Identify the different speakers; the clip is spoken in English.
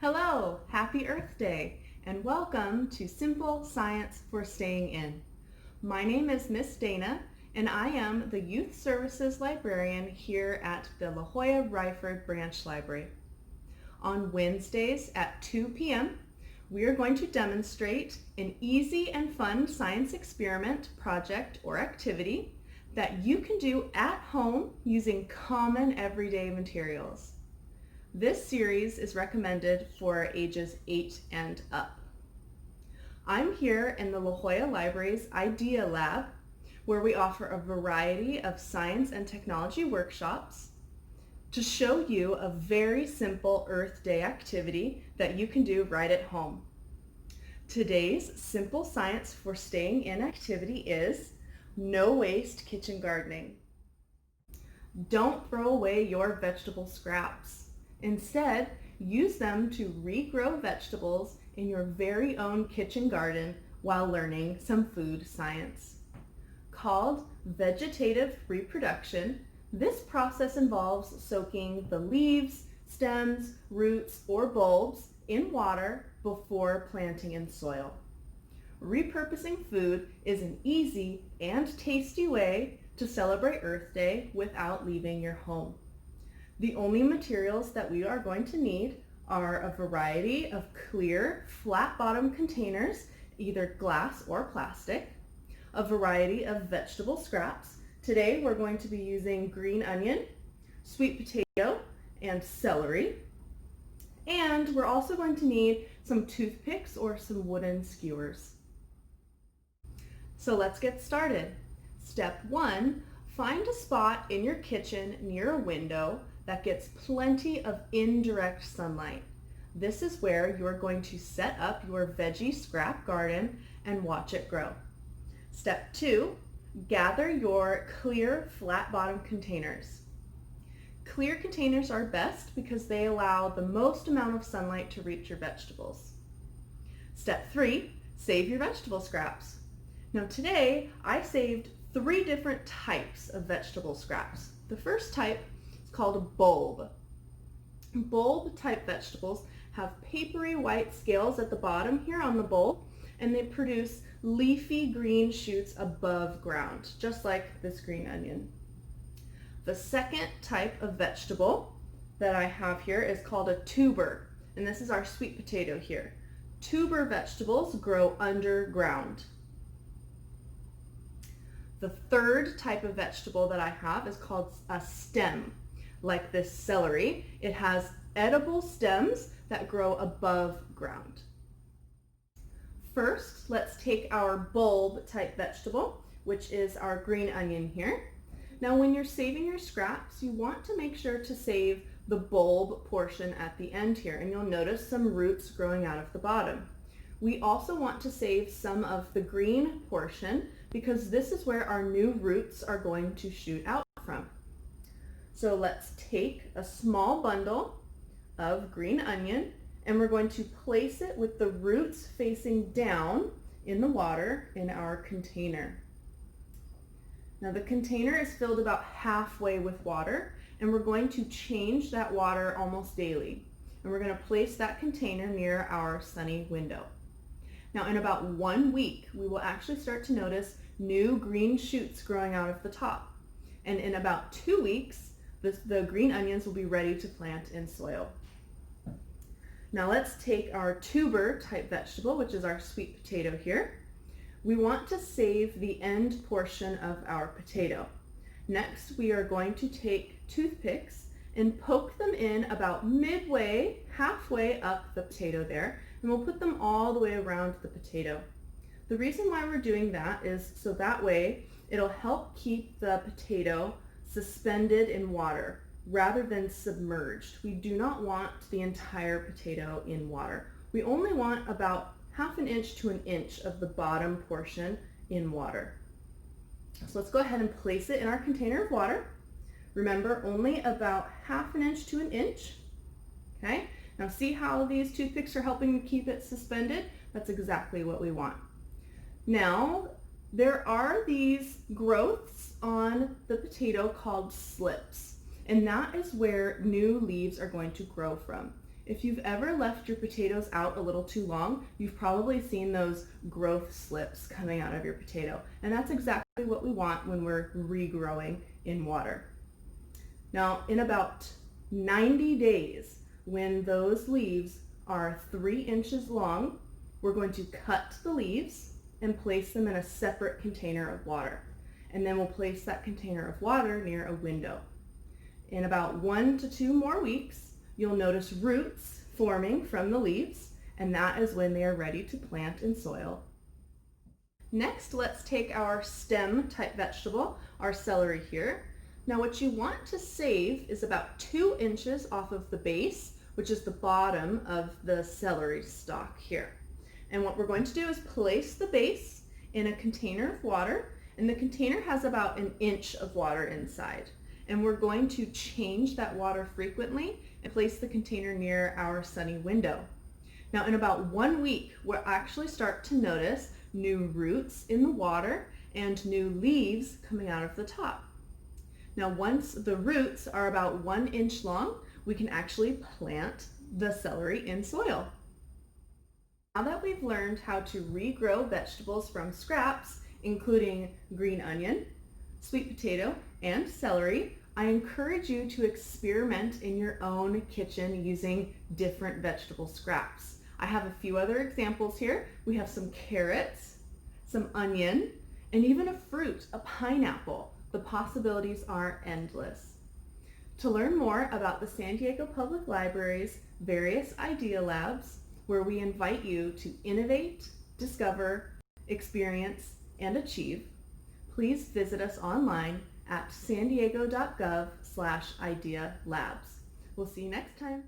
Speaker 1: Hello, happy Earth Day, and welcome to Simple Science for Staying In. My name is Miss Dana, and I am the Youth Services Librarian here at the La Jolla Ryford Branch Library. On Wednesdays at 2 p.m., we are going to demonstrate an easy and fun science experiment, project, or activity that you can do at home using common everyday materials. This series is recommended for ages 8 and up. I'm here in the La Jolla Library's Idea Lab, where we offer a variety of science and technology workshops to show you a very simple Earth Day activity that you can do right at home. Today's Simple Science for Staying In activity is no waste kitchen gardening. Don't throw away your vegetable scraps. Instead, use them to regrow vegetables in your very own kitchen garden while learning some food science. Called vegetative reproduction, this process involves soaking the leaves, stems, roots, or bulbs in water before planting in soil. Repurposing food is an easy and tasty way to celebrate Earth Day without leaving your home. The only materials that we are going to need are a variety of clear, flat-bottom containers, either glass or plastic, a variety of vegetable scraps. Today we're going to be using green onion, sweet potato, and celery. And we're also going to need some toothpicks or some wooden skewers. So let's get started. Step 1, find a spot in your kitchen near a window that gets plenty of indirect sunlight. This is where you're going to set up your veggie scrap garden and watch it grow. Step 2, gather your clear flat bottom containers. Clear containers are best because they allow the most amount of sunlight to reach your vegetables. Step 3, save your vegetable scraps. Now today I saved 3 different types of vegetable scraps. The first type is called a bulb. Bulb type vegetables have papery white scales at the bottom here on the bulb, and they produce leafy green shoots above ground, just like this green onion. The second type of vegetable that I have here is called a tuber, and this is our sweet potato here. Tuber vegetables grow underground. The third type of vegetable that I have is called a stem. Like this celery, it has edible stems that grow above ground. First, let's take our bulb type vegetable, which is our green onion here. Now when you're saving your scraps, you want to make sure to save the bulb portion at the end here, and you'll notice some roots growing out of the bottom. We also want to save some of the green portion because this is where our new roots are going to shoot out from. So let's take a small bundle of green onion and we're going to place it with the roots facing down in the water in our container. Now the container is filled about halfway with water, and we're going to change that water almost daily. And we're going to place that container near our sunny window. Now in about 1 week, we will actually start to notice new green shoots growing out of the top. And in about 2 weeks, the green onions will be ready to plant in soil. Now let's take our tuber type vegetable, which is our sweet potato here. We want to save the end portion of our potato. Next, we are going to take toothpicks and poke them in about midway, halfway up the potato there, and we'll put them all the way around the potato. The reason why we're doing that is so that way it'll help keep the potato suspended in water rather than submerged. We do not want the entire potato in water. We only want about 1/2 inch to 1 inch of the bottom portion in water. So let's go ahead and place it in our container of water. Remember, only about 1/2 inch to 1 inch. Okay, now see how these toothpicks are helping you keep it suspended? That's exactly what we want. Now, there are these growths on the potato called slips, and that is where new leaves are going to grow from. If you've ever left your potatoes out a little too long, you've probably seen those growth slips coming out of your potato. And that's exactly what we want when we're regrowing in water. Now, in about 90 days, when those leaves are 3 inches long, we're going to cut the leaves and place them in a separate container of water. And then we'll place that container of water near a window. In about 1 to 2 more weeks, you'll notice roots forming from the leaves, and that is when they are ready to plant in soil. Next, let's take our stem type vegetable, our celery here. Now what you want to save is about 2 inches off of the base, which is the bottom of the celery stalk here. And what we're going to do is place the base in a container of water, and the container has about 1 inch of water inside. And we're going to change that water frequently and place the container near our sunny window. Now in about 1 week, we'll actually start to notice new roots in the water and new leaves coming out of the top. Now once the roots are about 1 inch long, we can actually plant the celery in soil. Now that we've learned how to regrow vegetables from scraps, including green onion, sweet potato, and celery, I encourage you to experiment in your own kitchen using different vegetable scraps. I have a few other examples here. We have some carrots, some onion, and even a fruit, a pineapple. The possibilities are endless. To learn more about the San Diego Public Library's various idea labs, where we invite you to innovate, discover, experience, and achieve, please visit us online at sandiego.gov/idealabs. We'll see you next time.